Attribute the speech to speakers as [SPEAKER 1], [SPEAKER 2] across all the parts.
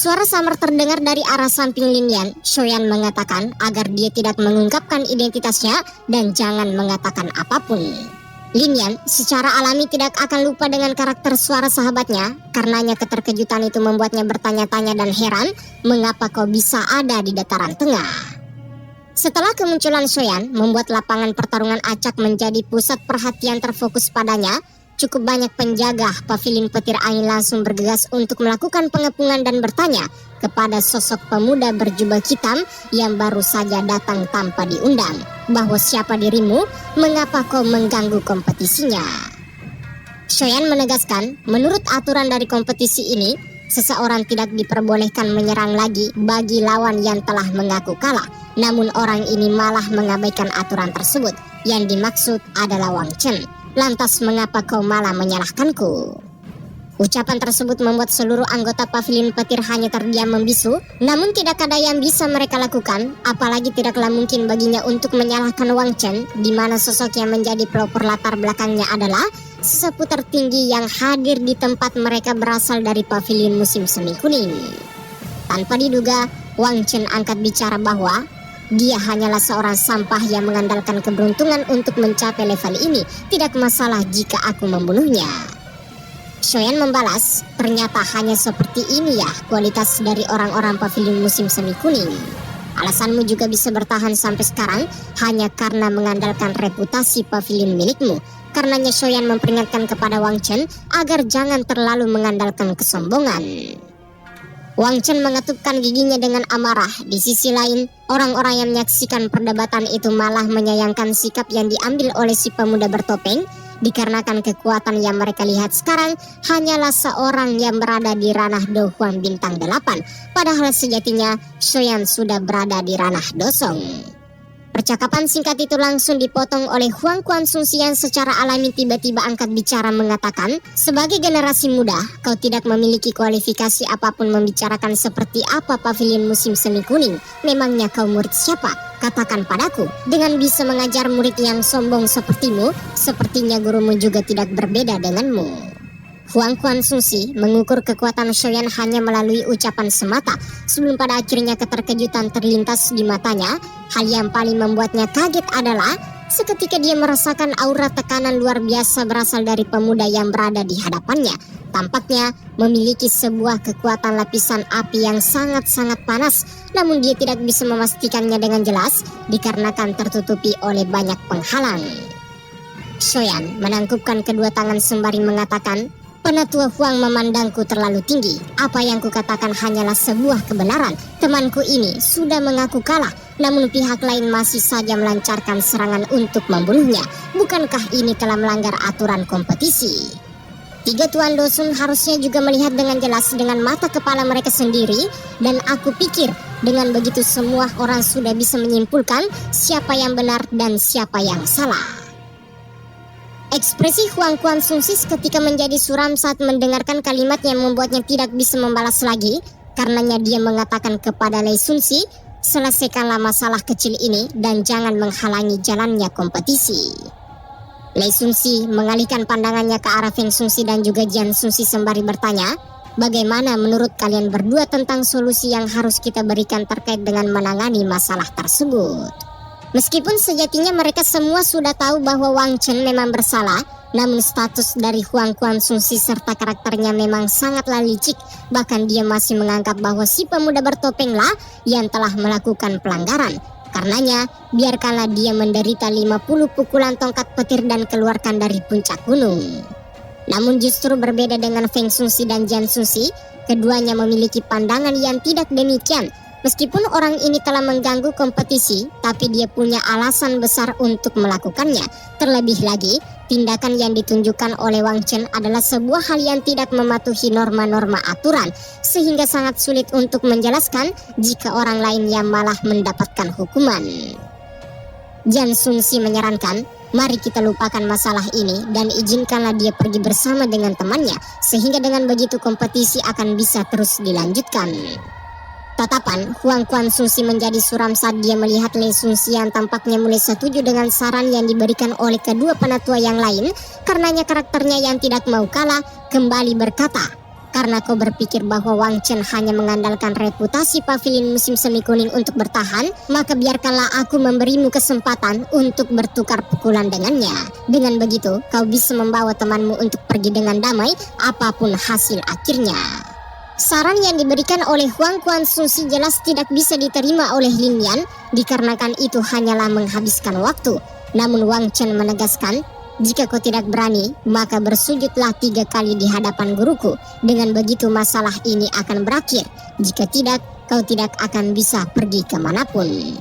[SPEAKER 1] Suara samar terdengar dari arah samping Lin Yan. Shoyan mengatakan agar dia tidak mengungkapkan identitasnya dan jangan mengatakan apapun. Lin Yan secara alami tidak akan lupa dengan karakter suara sahabatnya. Karenanya keterkejutan itu membuatnya bertanya-tanya dan heran mengapa kau bisa ada di dataran tengah. Setelah kemunculan Shoyan membuat lapangan pertarungan acak menjadi pusat perhatian terfokus padanya, cukup banyak penjaga pavilion petir angin langsung bergegas untuk melakukan pengepungan dan bertanya kepada sosok pemuda berjubah hitam yang baru saja datang tanpa diundang, bahwa siapa dirimu, mengapa kau mengganggu kompetisinya. Shoyan menegaskan, menurut aturan dari kompetisi ini, seseorang tidak diperbolehkan menyerang lagi bagi lawan yang telah mengaku kalah. Namun orang ini malah mengabaikan aturan tersebut. Yang dimaksud adalah Wang Chen. Lantas mengapa kau malah menyalahkanku? Ucapan tersebut membuat seluruh anggota pavilion petir hanya terdiam membisu. Namun tidak ada yang bisa mereka lakukan. Apalagi tidaklah mungkin baginya untuk menyalahkan Wang Chen, di mana sosok yang menjadi pelopor latar belakangnya adalah sesepuh tertinggi yang hadir di tempat mereka berasal dari pavilion musim semi kuning. Tanpa diduga, Wang Chen angkat bicara bahwa dia hanyalah seorang sampah yang mengandalkan keberuntungan untuk mencapai level ini. Tidak masalah jika aku membunuhnya. Shoyan membalas, ternyata hanya seperti ini ya kualitas dari orang-orang pavilion musim semi kuning. Alasanmu juga bisa bertahan sampai sekarang hanya karena mengandalkan reputasi pavilion milikmu. Karenanya Shoyan memperingatkan kepada Wang Chen agar jangan terlalu mengandalkan kesombongan. Wang Chen mengetupkan giginya dengan amarah. Di sisi lain, orang-orang yang menyaksikan perdebatan itu malah menyayangkan sikap yang diambil oleh si pemuda bertopeng, dikarenakan kekuatan yang mereka lihat sekarang hanyalah seorang yang berada di ranah Do Huang bintang 8, padahal sejatinya Shoyan sudah berada di ranah Dosong. Percakapan singkat itu langsung dipotong oleh Huang Kuansungsi yang secara alami tiba-tiba angkat bicara mengatakan, sebagai generasi muda, kau tidak memiliki kualifikasi apapun membicarakan seperti apa pavilion musim semi kuning. Memangnya kau murid siapa? Katakan padaku, dengan bisa mengajar murid yang sombong sepertimu, sepertinya gurumu juga tidak berbeda denganmu. Huang Kuansungsi mengukur kekuatan Shoyan hanya melalui ucapan semata, sebelum pada akhirnya keterkejutan terlintas di matanya. Hal yang paling membuatnya kaget adalah seketika dia merasakan aura tekanan luar biasa berasal dari pemuda yang berada di hadapannya. Tampaknya memiliki sebuah kekuatan lapisan api yang sangat-sangat panas, namun dia tidak bisa memastikannya dengan jelas dikarenakan tertutupi oleh banyak penghalang. Shoyan menangkupkan kedua tangan sembari mengatakan, Penatua Huang memandangku terlalu tinggi. Apa yang kukatakan hanyalah sebuah kebenaran. Temanku ini sudah mengaku kalah, namun pihak lain masih saja melancarkan serangan untuk membunuhnya. Bukankah ini telah melanggar aturan kompetisi? Tiga Tuan Dosun harusnya juga melihat dengan jelas dengan mata kepala mereka sendiri, dan aku pikir dengan begitu semua orang sudah bisa menyimpulkan siapa yang benar dan siapa yang salah. Ekspresi Huang Kuansungsi seketika menjadi suram saat mendengarkan kalimat yang membuatnya tidak bisa membalas lagi. Karenanya dia mengatakan kepada Lei Sunsi, selesaikanlah masalah kecil ini dan jangan menghalangi jalannya kompetisi. Lei Sunsi mengalihkan pandangannya ke arah Feng Sungsi dan juga Jian Sungsi sembari bertanya, bagaimana menurut kalian berdua tentang solusi yang harus kita berikan terkait dengan menangani masalah tersebut? Meskipun sejatinya mereka semua sudah tahu bahwa Wang Chen memang bersalah, namun status dari Huang Kuansungsi serta karakternya memang sangatlah licik. Bahkan dia masih menganggap bahwa si pemuda bertopenglah yang telah melakukan pelanggaran. Karenanya, biarkanlah dia menderita 50 pukulan tongkat petir dan keluarkan dari puncak gunung. Namun justru berbeda dengan Feng Sungsi dan Jian Sungsi, keduanya memiliki pandangan yang tidak demikian. Meskipun orang ini telah mengganggu kompetisi, tapi dia punya alasan besar untuk melakukannya. Terlebih lagi, tindakan yang ditunjukkan oleh Wang Chen adalah sebuah hal yang tidak mematuhi norma-norma aturan, sehingga sangat sulit untuk menjelaskan jika orang lain yang malah mendapatkan hukuman. Jian Sungsi menyarankan, mari kita lupakan masalah ini dan izinkanlah dia pergi bersama dengan temannya, sehingga dengan begitu kompetisi akan bisa terus dilanjutkan. Tatapan Huang Kuansungsi menjadi suram saat dia melihat Lei Sunsi yang tampaknya mulai setuju dengan saran yang diberikan oleh kedua penatua yang lain. Karenanya karakternya yang tidak mau kalah kembali berkata, Karena kau berpikir bahwa Wang Chen hanya mengandalkan reputasi pavilion musim semi kuning untuk bertahan, maka biarkanlah aku memberimu kesempatan untuk bertukar pukulan dengannya. Dengan begitu, kau bisa membawa temanmu untuk pergi dengan damai, apapun hasil akhirnya. Saran yang diberikan oleh Huang Kuan-Susi jelas tidak bisa diterima oleh Lin Yan, dikarenakan itu hanyalah menghabiskan waktu. Namun Wang Chen menegaskan, jika kau tidak berani, maka bersujudlah 3 kali di hadapan guruku. Dengan begitu masalah ini akan berakhir. Jika tidak, kau tidak akan bisa pergi kemanapun.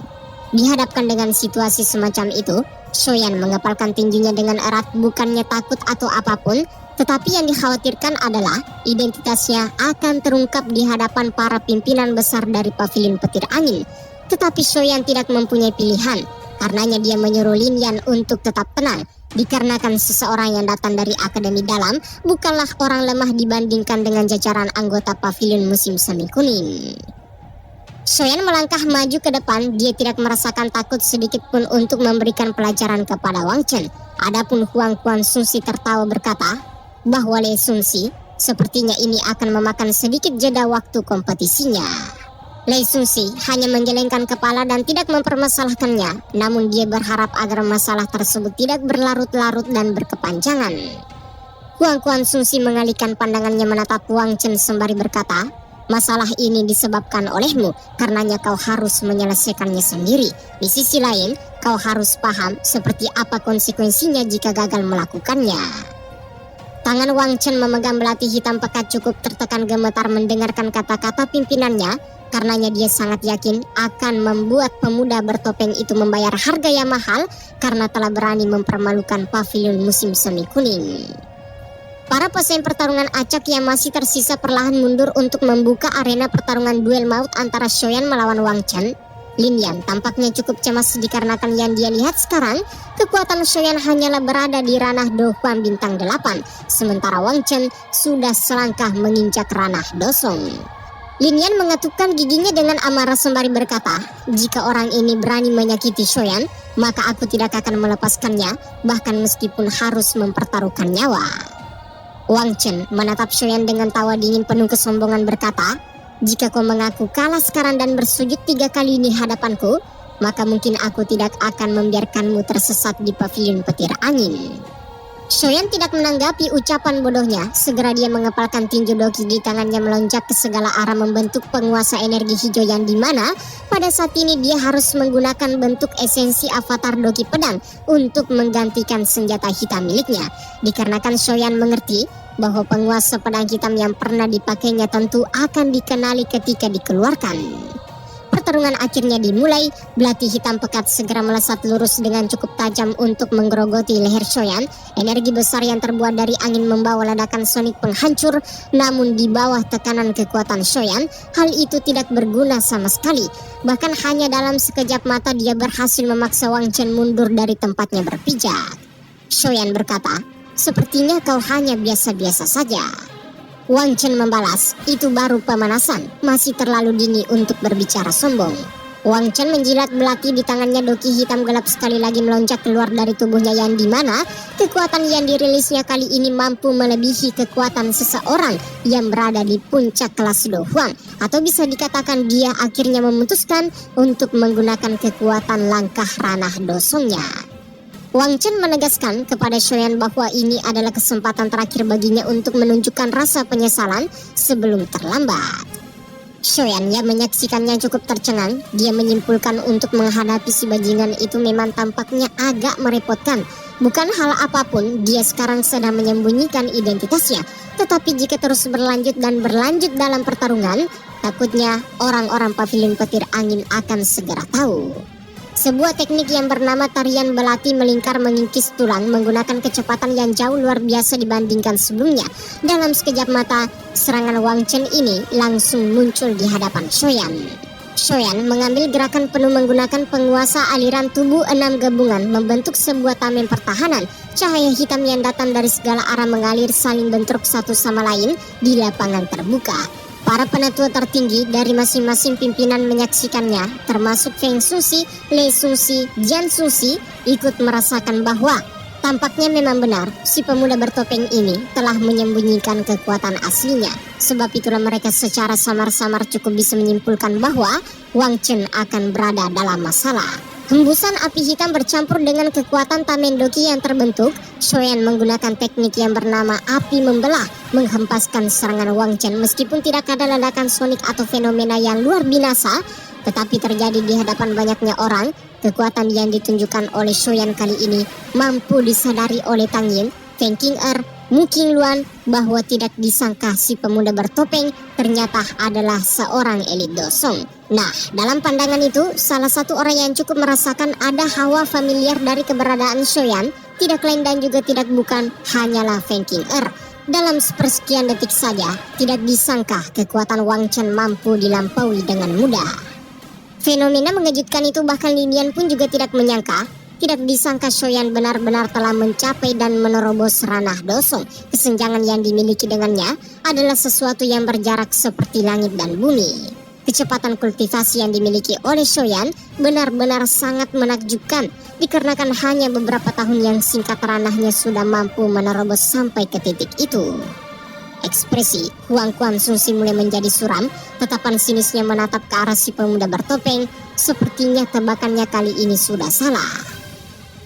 [SPEAKER 1] Dihadapkan dengan situasi semacam itu, Shoyan mengepalkan tinjunya dengan erat, bukannya takut atau apapun, tetapi yang dikhawatirkan adalah identitasnya akan terungkap di hadapan para pimpinan besar dari pavilion petir angin. Tetapi Shoyan tidak mempunyai pilihan, karenanya dia menyuruh Lin Yan untuk tetap tenang. Dikarenakan seseorang yang datang dari Akademi Dalam bukanlah orang lemah dibandingkan dengan jajaran anggota pavilion musim semi kuning. Shoyan melangkah maju ke depan, dia tidak merasakan takut sedikit pun untuk memberikan pelajaran kepada Wang Chen. Adapun Huang Kuan-Susi tertawa berkata bahwa Lei Xunxi sepertinya ini akan memakan sedikit jeda waktu kompetisinya. Lei Xunxi hanya menggelengkan kepala dan tidak mempermasalahkannya, namun dia berharap agar masalah tersebut tidak berlarut-larut dan berkepanjangan. Huang Kuan-Susi mengalihkan pandangannya menatap Wang Chen sembari berkata, masalah ini disebabkan olehmu, karenanya kau harus menyelesaikannya sendiri. Di sisi lain, kau harus paham seperti apa konsekuensinya jika gagal melakukannya. Tangan Wang Chen memegang belati hitam pekat cukup tertekan gemetar mendengarkan kata-kata pimpinannya. Karenanya dia sangat yakin akan membuat pemuda bertopeng itu membayar harga yang mahal karena telah berani mempermalukan pavilion musim semi kuning. Para pesaing pertarungan acak yang masih tersisa perlahan mundur untuk membuka arena pertarungan duel maut antara Shoyan melawan Wang Chen. Lin Yan tampaknya cukup cemas dikarenakan yang dia lihat sekarang, kekuatan Shoyan hanyalah berada di ranah Do Huan bintang 8, sementara Wang Chen sudah selangkah menginjak ranah Dosong. Lin Yan mengetukkan giginya dengan amarah sembari berkata, jika orang ini berani menyakiti Shoyan, maka aku tidak akan melepaskannya, bahkan meskipun harus mempertaruhkan nyawa. Wang Chen menatap Shoyan dengan tawa dingin penuh kesombongan berkata, jika kau mengaku kalah sekarang dan bersujud 3 kali di hadapanku, maka mungkin aku tidak akan membiarkanmu tersesat di pavilion petir angin. Shoyan tidak menanggapi ucapan bodohnya, segera dia mengepalkan tinju doki di tangannya melonjak ke segala arah membentuk penguasa energi hijau yang dimana pada saat ini dia harus menggunakan bentuk esensi avatar doki pedang untuk menggantikan senjata hitam miliknya. Dikarenakan Shoyan mengerti bahwa penguasa pedang hitam yang pernah dipakainya tentu akan dikenali ketika dikeluarkan. Pertarungan akhirnya dimulai, belati hitam pekat segera melesat lurus dengan cukup tajam untuk menggerogoti leher Shoyan. Energi besar yang terbuat dari angin membawa ledakan sonik penghancur, namun di bawah tekanan kekuatan Shoyan, hal itu tidak berguna sama sekali. Bahkan hanya dalam sekejap mata dia berhasil memaksa Wang Chen mundur dari tempatnya berpijak. Shoyan berkata, sepertinya kau hanya biasa-biasa saja. Wang Chen membalas, itu baru pemanasan, masih terlalu dini untuk berbicara sombong. Wang Chen menjilat belati di tangannya, doki hitam gelap sekali lagi melonjak keluar dari tubuhnya yang dimana kekuatan yang dirilisnya kali ini mampu melebihi kekuatan seseorang yang berada di puncak kelas Do Huan. Atau bisa dikatakan dia akhirnya memutuskan untuk menggunakan kekuatan langkah ranah dosongnya. Wang Chen menegaskan kepada Shoyan bahwa ini adalah kesempatan terakhir baginya untuk menunjukkan rasa penyesalan sebelum terlambat. Shoyan yang menyaksikannya cukup tercengang, dia menyimpulkan untuk menghadapi si bajingan itu memang tampaknya agak merepotkan. Bukan hal apapun, dia sekarang sedang menyembunyikan identitasnya. Tetapi jika terus berlanjut dan berlanjut dalam pertarungan, takutnya orang-orang pavilion petir angin akan segera tahu. Sebuah teknik yang bernama tarian belati melingkar mengikis tulang menggunakan kecepatan yang jauh luar biasa dibandingkan sebelumnya. Dalam sekejap mata, serangan Wang Chen ini langsung muncul di hadapan Shoyan. Shoyan mengambil gerakan penuh menggunakan penguasa aliran tubuh 6 gabungan membentuk sebuah tameng pertahanan. Cahaya hitam yang datang dari segala arah mengalir saling bentrok satu sama lain di lapangan terbuka. Para penatua tertinggi dari masing-masing pimpinan menyaksikannya, termasuk Feng Susi, Lei Xunxi, Jian Susi, ikut merasakan bahwa Tampaknya memang benar, si pemuda bertopeng ini telah menyembunyikan kekuatan aslinya. Sebab itulah mereka secara samar-samar cukup bisa menyimpulkan bahwa Wang Chen akan berada dalam masalah. Hembusan api hitam bercampur dengan kekuatan Tamendoki yang terbentuk. Shoyan menggunakan teknik yang bernama api membelah, menghempaskan serangan Wang Chen meskipun tidak ada ledakan sonik atau fenomena yang luar binasa, tetapi terjadi di hadapan banyaknya orang. Kekuatan yang ditunjukkan oleh Shoyan kali ini mampu disadari oleh Tang Yin, Feng Qing'er, Mu Qingluan bahwa tidak disangka si pemuda bertopeng ternyata adalah seorang elit dosong. Nah, dalam pandangan itu, salah satu orang yang cukup merasakan ada hawa familiar dari keberadaan Shoyan, tidak lain dan juga tidak bukan, hanyalah Feng Qing'er. Dalam sepersekian detik saja, tidak disangka kekuatan Wang Chen mampu dilampaui dengan mudah. Fenomena mengejutkan itu bahkan Lin pun juga tidak menyangka. Tidak disangka Shoyan benar-benar telah mencapai dan menerobos ranah dosong. Kesenjangan yang dimiliki dengannya adalah sesuatu yang berjarak seperti langit dan bumi. Kecepatan kultivasi yang dimiliki oleh Shoyan benar-benar sangat menakjubkan, dikarenakan hanya beberapa tahun yang singkat ranahnya sudah mampu menerobos sampai ke titik itu. Ekspresi Huang Quan-Sun mulai menjadi suram, tatapan sinisnya menatap ke arah si pemuda bertopeng. Sepertinya tebakannya kali ini sudah salah.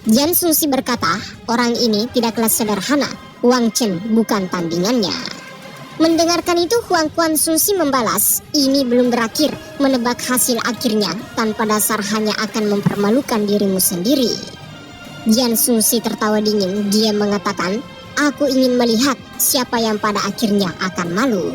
[SPEAKER 1] Jian Sungsi berkata, orang ini tidaklah sederhana, Wang Chen bukan tandingannya. Mendengarkan itu Huang Quan-Sun membalas, ini belum berakhir, menebak hasil akhirnya tanpa dasar hanya akan mempermalukan dirimu sendiri. Jian Sungsi tertawa dingin, dia mengatakan, aku ingin melihat siapa yang pada akhirnya akan malu.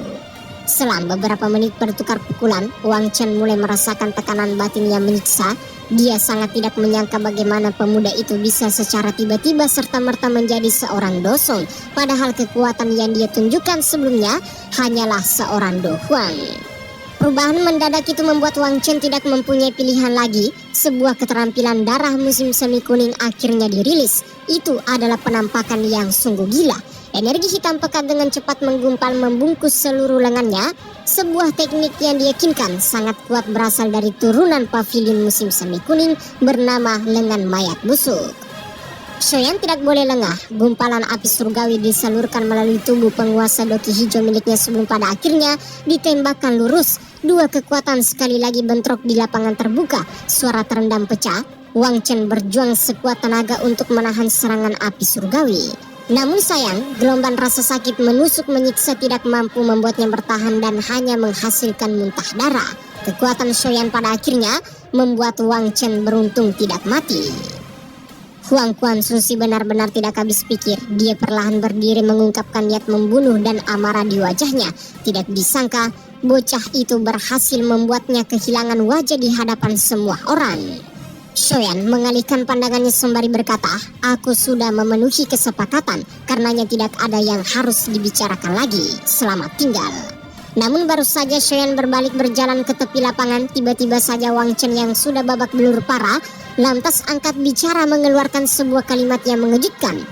[SPEAKER 1] Selang beberapa menit bertukar pukulan, Wang Chen mulai merasakan tekanan batin yang menyiksa. Dia sangat tidak menyangka bagaimana pemuda itu bisa secara tiba-tiba serta-merta menjadi seorang dosong. Padahal kekuatan yang dia tunjukkan sebelumnya hanyalah seorang Do Huang. Perubahan mendadak itu membuat Wang Chen tidak mempunyai pilihan lagi. Sebuah keterampilan darah musim semi kuning akhirnya dirilis. Itu adalah penampakan yang sungguh gila. Energi hitam pekat dengan cepat menggumpal membungkus seluruh lengannya. Sebuah teknik yang diyakinkan sangat kuat berasal dari turunan pavilion musim semi kuning bernama lengan mayat busuk. Shoyan tidak boleh lengah. Gumpalan api surgawi disalurkan melalui tubuh penguasa doki hijau miliknya sebelum pada akhirnya ditembakkan lurus. Dua kekuatan sekali lagi bentrok di lapangan terbuka. Suara terendam pecah. Wang Chen berjuang sekuat tenaga untuk menahan serangan api surgawi. Namun sayang, gelombang rasa sakit menusuk menyiksa tidak mampu membuatnya bertahan dan hanya menghasilkan muntah darah. Kekuatan Shoyan pada akhirnya membuat Wang Chen beruntung tidak mati. Huang Quan-Sun benar-benar tidak habis pikir. Dia perlahan berdiri mengungkapkan niat membunuh dan amarah di wajahnya. Tidak disangka, bocah itu berhasil membuatnya kehilangan wajah di hadapan semua orang. Shoyan mengalihkan pandangannya sembari berkata, aku sudah memenuhi kesepakatan, karenanya tidak ada yang harus dibicarakan lagi. Selamat tinggal. Namun baru saja Shoyan berbalik berjalan ke tepi lapangan, tiba-tiba saja Wang Chen yang sudah babak belur parah, lantas angkat bicara mengeluarkan sebuah kalimat yang mengejutkan.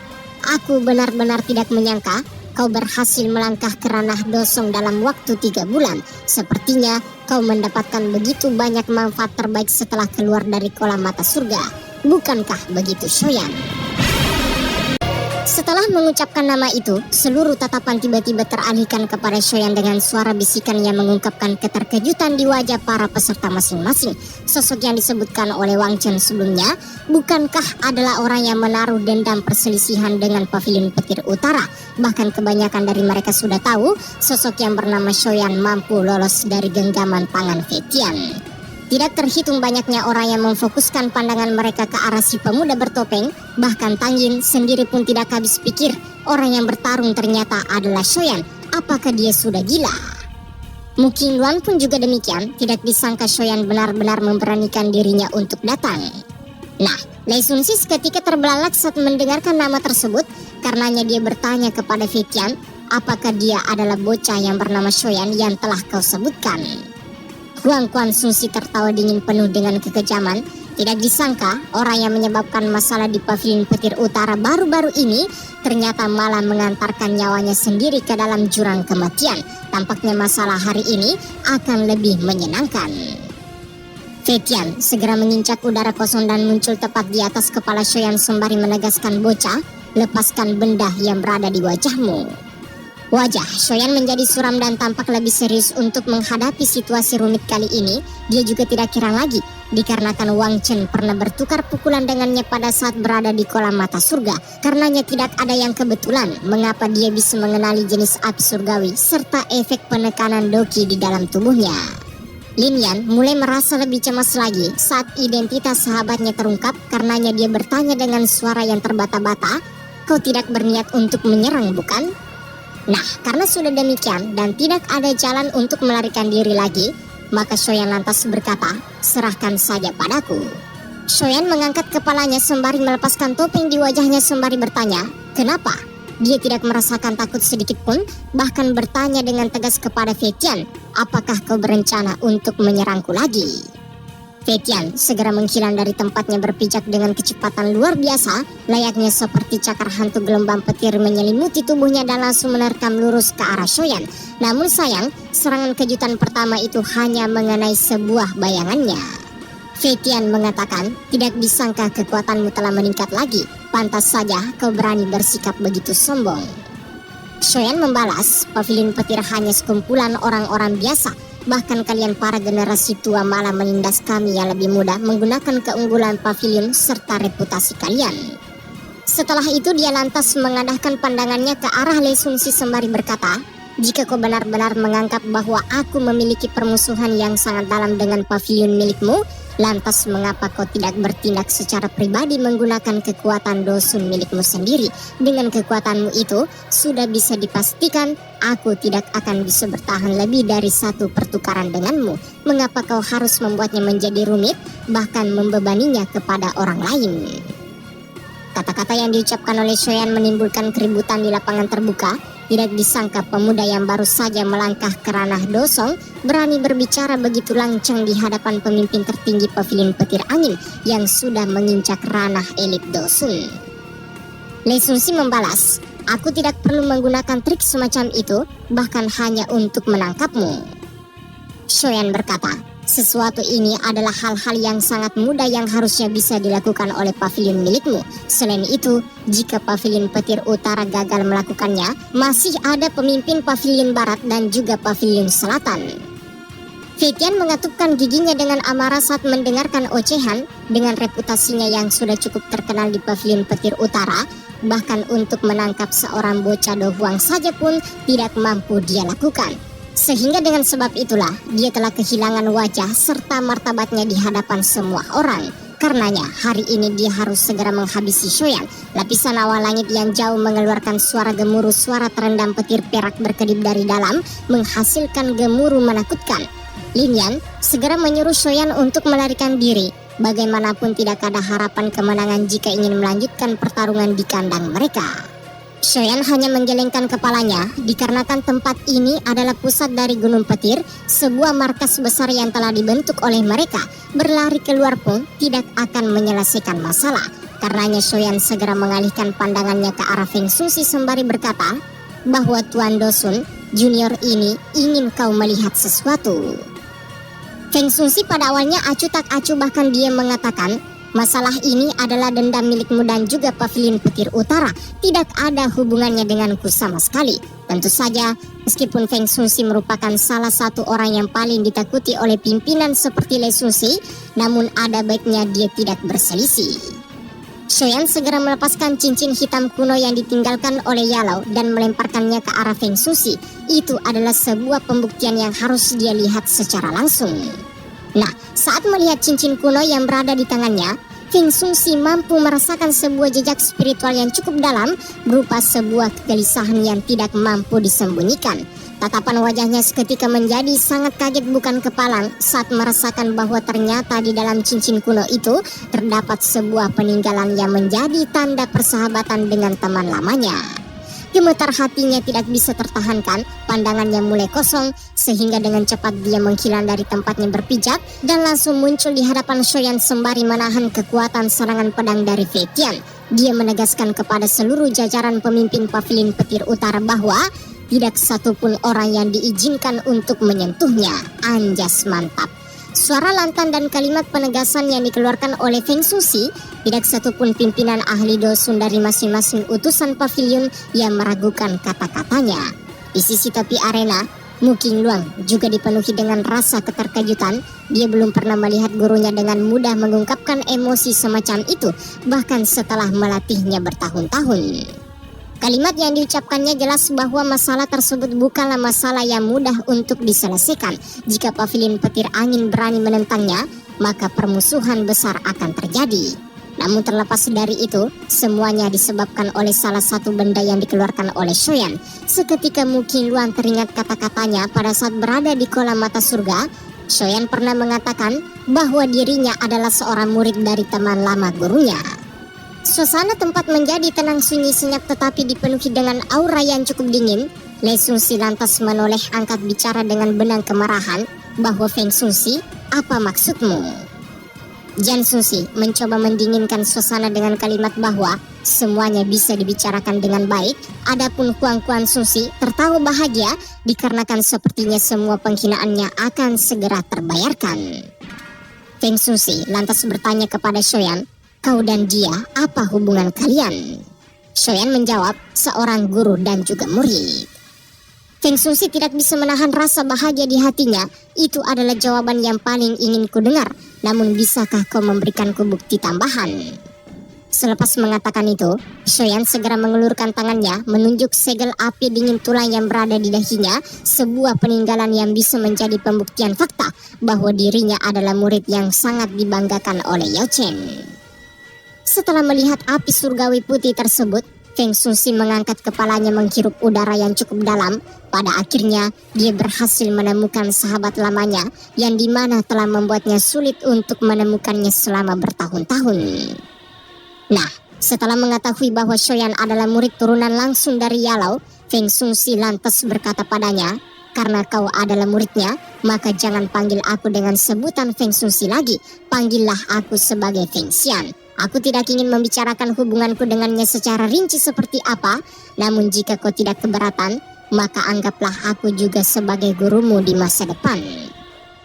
[SPEAKER 1] Aku benar-benar tidak menyangka kau berhasil melangkah ke ranah dosong dalam waktu 3 bulan. Sepertinya kau mendapatkan begitu banyak manfaat terbaik setelah keluar dari kolam mata surga. Bukankah begitu, Shoyan? Setelah mengucapkan nama itu, seluruh tatapan tiba-tiba teralihkan kepada Shoyan dengan suara bisikan yang mengungkapkan keterkejutan di wajah para peserta masing-masing. Sosok yang disebutkan oleh Wang Chen sebelumnya, bukankah adalah orang yang menaruh dendam perselisihan dengan pavilion petir utara? Bahkan kebanyakan dari mereka sudah tahu, sosok yang bernama Shoyan mampu lolos dari genggaman tangan Fetian. Tidak terhitung banyaknya orang yang memfokuskan pandangan mereka ke arah si pemuda bertopeng. Bahkan Tang Yin sendiri pun tidak habis pikir, orang yang bertarung ternyata adalah Shoyan. Apakah dia sudah gila? Mu Qingluan pun juga demikian. Tidak disangka Shoyan benar-benar memberanikan dirinya untuk datang. Nah, Lei Xunxi seketika terbelalak saat mendengarkan nama tersebut. Karenanya dia bertanya kepada Fetian, apakah dia adalah bocah yang bernama Shoyan yang telah kau sebutkan? Huang Quan-Sun tertawa dingin penuh dengan kekejaman. Tidak disangka orang yang menyebabkan masalah di pavilion petir utara baru-baru ini ternyata malah mengantarkan nyawanya sendiri ke dalam jurang kematian. Tampaknya masalah hari ini akan lebih menyenangkan. Fetian segera mengincak udara kosong dan muncul tepat di atas kepala Shoyan sembari menegaskan, bocah, lepaskan benda yang berada di wajahmu." Wajah Shoyan menjadi suram dan tampak lebih serius untuk menghadapi situasi rumit kali ini. Dia juga tidak kira lagi, dikarenakan Wang Chen pernah bertukar pukulan dengannya pada saat berada di kolam mata surga. Karenanya tidak ada yang kebetulan mengapa dia bisa mengenali jenis api surgawi serta efek penekanan doki di dalam tubuhnya. Lin Yan mulai merasa lebih cemas lagi saat identitas sahabatnya terungkap. Karenanya dia bertanya dengan suara yang terbata-bata, "Kau tidak berniat untuk menyerang, bukan?" Nah, karena sudah demikian dan tidak ada jalan untuk melarikan diri lagi, maka Shoyan lantas berkata, "Serahkan saja padaku." Shoyan mengangkat kepalanya sembari melepaskan topeng di wajahnya sembari bertanya, "Kenapa?" Dia tidak merasakan takut sedikit pun, bahkan bertanya dengan tegas kepada Fetian, "Apakah kau berencana untuk menyerangku lagi?" Fetian segera menghilang dari tempatnya berpijak dengan kecepatan luar biasa, layaknya seperti cakar hantu gelombang petir menyelimuti tubuhnya dan langsung menerkam lurus ke arah Shoyan. Namun sayang, serangan kejutan pertama itu hanya mengenai sebuah bayangannya. Fetian mengatakan, "Tidak disangka kekuatanmu telah meningkat lagi, pantas saja kau berani bersikap begitu sombong." Shoyan membalas, "Pavilion petir hanya sekumpulan orang-orang biasa. Bahkan kalian para generasi tua malah menindas kami yang lebih muda menggunakan keunggulan pavilion serta reputasi kalian." Setelah itu dia lantas mengadahkan pandangannya ke arah Lei Xunxi sembari berkata, "Jika kau benar-benar menganggap bahwa aku memiliki permusuhan yang sangat dalam dengan pavilion milikmu, lantas mengapa kau tidak bertindak secara pribadi menggunakan kekuatan dosun milikmu sendiri? Dengan kekuatanmu itu, sudah bisa dipastikan aku tidak akan bisa bertahan lebih dari satu pertukaran denganmu. Mengapa kau harus membuatnya menjadi rumit, bahkan membebaninya kepada orang lain?" Kata-kata yang diucapkan oleh Shoyan menimbulkan keributan di lapangan terbuka. Tidak disangka pemuda yang baru saja melangkah ke ranah Dosong berani berbicara begitu lancang di hadapan pemimpin tertinggi pavilion petir angin yang sudah menginjak ranah elit Dosun. Lei Xunxi membalas, "Aku tidak perlu menggunakan trik semacam itu, bahkan hanya untuk menangkapmu." Shoyan berkata, "Sesuatu ini adalah hal-hal yang sangat mudah yang harusnya bisa dilakukan oleh pavilion milikmu. Selain itu, jika pavilion petir utara gagal melakukannya, masih ada pemimpin pavilion barat dan juga pavilion selatan." Fetian mengatupkan giginya dengan amarah saat mendengarkan ocehan. Dengan reputasinya yang sudah cukup terkenal di pavilion petir utara, bahkan untuk menangkap seorang bocah Do Huang saja pun tidak mampu dia lakukan. Sehingga dengan sebab itulah dia telah kehilangan wajah serta martabatnya di hadapan semua orang. Karenanya hari ini dia harus segera menghabisi Shoyan. Lapisan awan langit yang jauh mengeluarkan suara gemuruh, suara terendam petir perak berkedip dari dalam menghasilkan gemuruh menakutkan. Lin Yan segera menyuruh Shoyan untuk melarikan diri. Bagaimanapun tidak ada harapan kemenangan jika ingin melanjutkan pertarungan di kandang mereka. Shoyan hanya menggelengkan kepalanya dikarenakan tempat ini adalah pusat dari Gunung Petir, sebuah markas besar yang telah dibentuk oleh mereka. Berlari keluar pun tidak akan menyelesaikan masalah. Karenanya Shoyan segera mengalihkan pandangannya ke arah Feng Xunxi sembari berkata bahwa Tuan Dosun junior ini ingin kau melihat sesuatu. Feng Xunxi pada awalnya acuh tak acuh, bahkan dia mengatakan, "Masalah ini adalah dendam milikmu dan juga pavilion petir utara. Tidak ada hubungannya denganku sama sekali." Tentu saja, meskipun Feng Xunxi merupakan salah satu orang yang paling ditakuti oleh pimpinan seperti Lei Xunxi, namun ada baiknya dia tidak berselisih. Shoyan segera melepaskan cincin hitam kuno yang ditinggalkan oleh Yalao dan melemparkannya ke arah Feng Xunxi. Itu adalah sebuah pembuktian yang harus dia lihat secara langsung. Nah, saat melihat cincin kuno yang berada di tangannya, Feng Xunxi mampu merasakan sebuah jejak spiritual yang cukup dalam, berupa sebuah kegelisahan yang tidak mampu disembunyikan. Tatapan wajahnya seketika menjadi sangat kaget bukan kepalang saat merasakan bahwa ternyata di dalam cincin kuno itu terdapat sebuah peninggalan yang menjadi tanda persahabatan dengan teman lamanya. Gemetar hatinya tidak bisa tertahankan, pandangannya mulai kosong, sehingga dengan cepat dia menghilang dari tempatnya berpijak dan langsung muncul di hadapan Shoyan sembari menahan kekuatan serangan pedang dari Fetian. Dia menegaskan kepada seluruh jajaran pemimpin pavilion petir utara bahwa tidak satupun orang yang diizinkan untuk menyentuhnya. Anjas mantap. Suara lantang dan kalimat penegasan yang dikeluarkan oleh Feng Xunxi Tidak satupun pimpinan ahli dosun dari masing-masing utusan pavilion yang meragukan kata-katanya. Di sisi tepi arena, Mu Qingluang juga dipenuhi dengan rasa keterkejutan. Dia belum pernah melihat gurunya dengan mudah mengungkapkan emosi semacam itu, bahkan setelah melatihnya bertahun-tahun. Kalimat yang diucapkannya jelas bahwa masalah tersebut bukanlah masalah yang mudah untuk diselesaikan. Jika pavilion petir angin berani menentangnya, maka permusuhan besar akan terjadi. Namun terlepas dari itu, semuanya disebabkan oleh salah satu benda yang dikeluarkan oleh Shoyan. Seketika Mu Qingluang teringat kata-katanya pada saat berada di kolam mata surga. Shoyan pernah mengatakan bahwa dirinya adalah seorang murid dari teman lama gurunya. Suasana tempat menjadi tenang sunyi senyap tetapi dipenuhi dengan aura yang cukup dingin. Lei Xunxi lantas menoleh angkat bicara dengan benang kemarahan bahwa Feng Xunxi, apa maksudmu? Jian Xunxi mencoba mendinginkan suasana dengan kalimat bahwa semuanya bisa dibicarakan dengan baik. Adapun Huang Xunxi tertawa bahagia dikarenakan sepertinya semua penghinaannya akan segera terbayarkan. Feng Xunxi lantas bertanya kepada Shoyan, kau dan dia, apa hubungan kalian? Shoyan menjawab, seorang guru dan juga murid. Feng Xunxi tidak bisa menahan rasa bahagia di hatinya. Itu adalah jawaban yang paling ingin ku dengar. Namun bisakah kau memberikanku bukti tambahan? Selepas mengatakan itu, Shoyan segera mengelurkan tangannya menunjuk segel api dingin tulang yang berada di dahinya, sebuah peninggalan yang bisa menjadi pembuktian fakta bahwa dirinya adalah murid yang sangat dibanggakan oleh Yao Chen. Setelah melihat api surgawi putih tersebut, Feng Xunxi mengangkat kepalanya menghirup udara yang cukup dalam. Pada akhirnya, dia berhasil menemukan sahabat lamanya yang dimana telah membuatnya sulit untuk menemukannya selama bertahun-tahun. Nah, setelah mengetahui bahwa Shoyan adalah murid turunan langsung dari Yalao, Feng Xunxi lantas berkata padanya, karena kau adalah muridnya, maka jangan panggil aku dengan sebutan Feng Xunxi lagi. Panggillah aku sebagai Feng Xian. Aku tidak ingin membicarakan hubunganku dengannya secara rinci seperti apa, namun jika kau tidak keberatan, maka anggaplah aku juga sebagai gurumu di masa depan.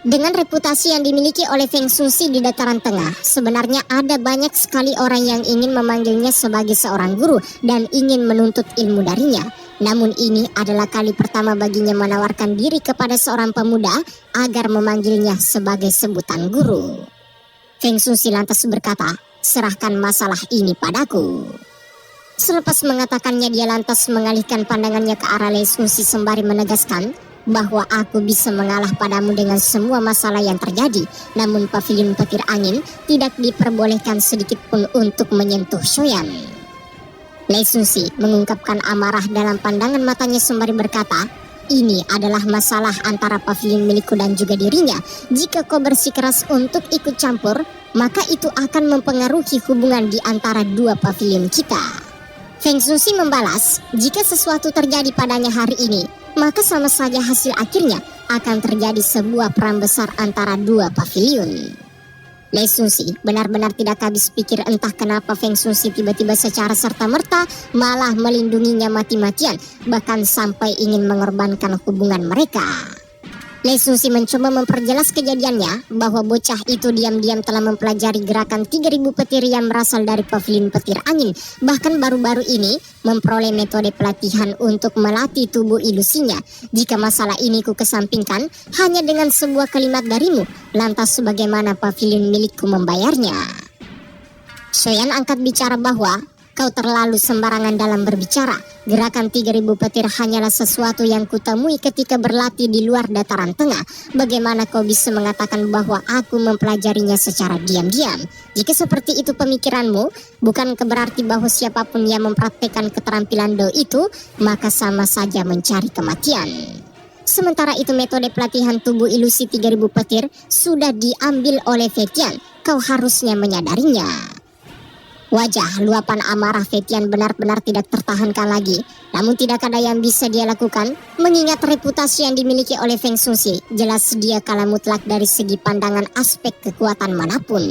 [SPEAKER 1] Dengan reputasi yang dimiliki oleh Feng Xunxi di dataran tengah, sebenarnya ada banyak sekali orang yang ingin memanggilnya sebagai seorang guru dan ingin menuntut ilmu darinya. Namun ini adalah kali pertama baginya menawarkan diri kepada seorang pemuda agar memanggilnya sebagai sebutan guru. Feng Xunxi lantas berkata, serahkan masalah ini padaku. Selepas mengatakannya, dia lantas mengalihkan pandangannya ke arah Lei Xunxi sembari menegaskan bahwa aku bisa mengalah padamu dengan semua masalah yang terjadi. Namun pavilion petir angin tidak diperbolehkan sedikit pun untuk menyentuh Shoyan. Lei Xunxi mengungkapkan amarah dalam pandangan matanya sembari berkata, ini adalah masalah antara pavilion milikku dan juga dirinya. Jika kau bersikeras untuk ikut campur, maka itu akan mempengaruhi hubungan di antara dua pavilion kita. Feng Xunxi membalas, jika sesuatu terjadi padanya hari ini, maka sama saja hasil akhirnya akan terjadi sebuah perang besar antara dua pavilion. Lei Xunxi benar-benar tidak habis pikir entah kenapa Feng Xunxi tiba-tiba secara serta-merta malah melindunginya mati-matian, bahkan sampai ingin mengorbankan hubungan mereka. Lei Xunxi mencoba memperjelas kejadiannya bahwa bocah itu diam-diam telah mempelajari gerakan 3000 petir yang berasal dari pavilion petir angin. Bahkan baru-baru ini memperoleh metode pelatihan untuk melatih tubuh ilusinya. Jika masalah ini ku kesampingkan hanya dengan sebuah kalimat darimu, lantas bagaimana pavilion milikku membayarnya? Shoyan angkat bicara bahwa kau terlalu sembarangan dalam berbicara. Gerakan 3000 petir hanyalah sesuatu yang kutemui ketika berlatih di luar dataran tengah. Bagaimana kau bisa mengatakan bahwa aku mempelajarinya secara diam-diam? Jika seperti itu pemikiranmu, bukan berarti bahwa siapapun yang mempraktekkan keterampilan Do itu, maka sama saja mencari kematian. Sementara itu metode pelatihan tubuh ilusi 3000 petir sudah diambil oleh Fetian. Kau harusnya menyadarinya. Wajah luapan amarah Fetian benar-benar tidak tertahankan lagi. Namun tidak ada yang bisa dia lakukan, mengingat reputasi yang dimiliki oleh Feng Xunxi. Jelas dia kalah mutlak dari segi pandangan aspek kekuatan manapun.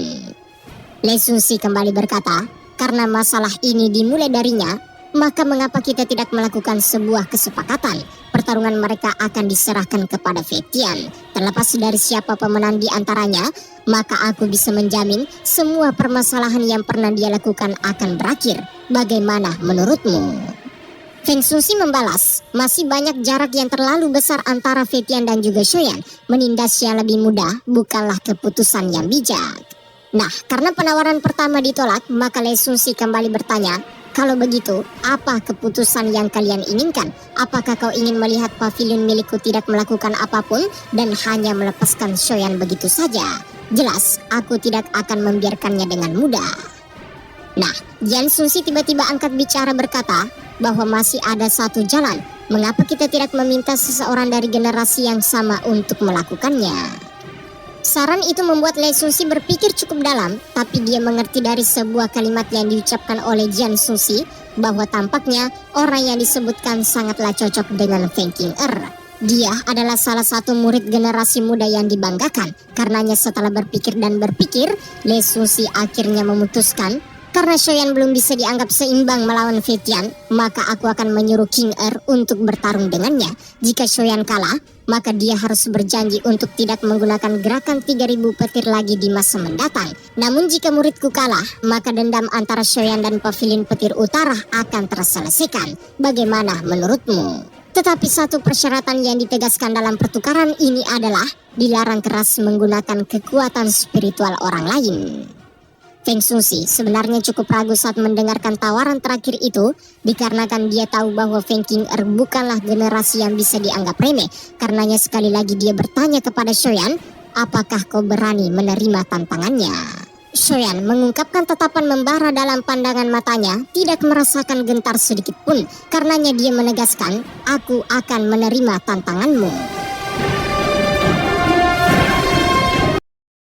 [SPEAKER 1] Lei Xunxi kembali berkata, karena masalah ini dimulai darinya, maka mengapa kita tidak melakukan sebuah kesepakatan? pertarungan mereka akan diserahkan kepada Fetian. Terlepas dari siapa pemenang di antaranya, maka aku bisa menjamin semua permasalahan yang pernah dia lakukan akan berakhir. Bagaimana menurutmu? Feng Shusi membalas, masih banyak jarak yang terlalu besar antara Fetian dan juga Shoyan. Menindas yang lebih mudah bukanlah keputusan yang bijak. Nah, karena penawaran pertama ditolak, maka Lei Shusi kembali bertanya, kalau begitu, apa keputusan yang kalian inginkan? Apakah kau ingin melihat pavilion milikku tidak melakukan apapun dan hanya melepaskan Shoyan begitu saja? Jelas, aku tidak akan membiarkannya dengan mudah. Nah, Jian Shusi tiba-tiba angkat bicara berkata bahwa masih ada satu jalan. Mengapa kita tidak meminta seseorang dari generasi yang sama untuk melakukannya? Saran itu membuat Lei Shusi berpikir cukup dalam, tapi dia mengerti dari sebuah kalimat yang diucapkan oleh Jian Shusi bahwa tampaknya orang yang disebutkan sangatlah cocok dengan Feng Qing'er. Dia adalah salah satu murid generasi muda yang dibanggakan. Karenanya setelah berpikir dan berpikir, Lei Shusi akhirnya memutuskan, karena Shoyan belum bisa dianggap seimbang melawan Fetian, maka aku akan menyuruh Qing'er untuk bertarung dengannya. Jika Shoyan kalah, maka dia harus berjanji untuk tidak menggunakan gerakan 3000 petir lagi di masa mendatang. Namun jika muridku kalah, maka dendam antara Shoyan dan pavilion petir utara akan terselesaikan. Bagaimana menurutmu? Tetapi satu persyaratan yang ditegaskan dalam pertukaran ini adalah dilarang keras menggunakan kekuatan spiritual orang lain. Feng Shusi sebenarnya cukup ragu saat mendengarkan tawaran terakhir itu, dikarenakan dia tahu bahwa Feng Qing'er bukanlah generasi yang bisa dianggap remeh. Karenanya sekali lagi dia bertanya kepada Shoyan, apakah kau berani menerima tantangannya? Shoyan mengungkapkan tatapan membara dalam pandangan matanya, tidak merasakan gentar sedikit pun. Karenanya dia menegaskan, aku akan menerima tantanganmu.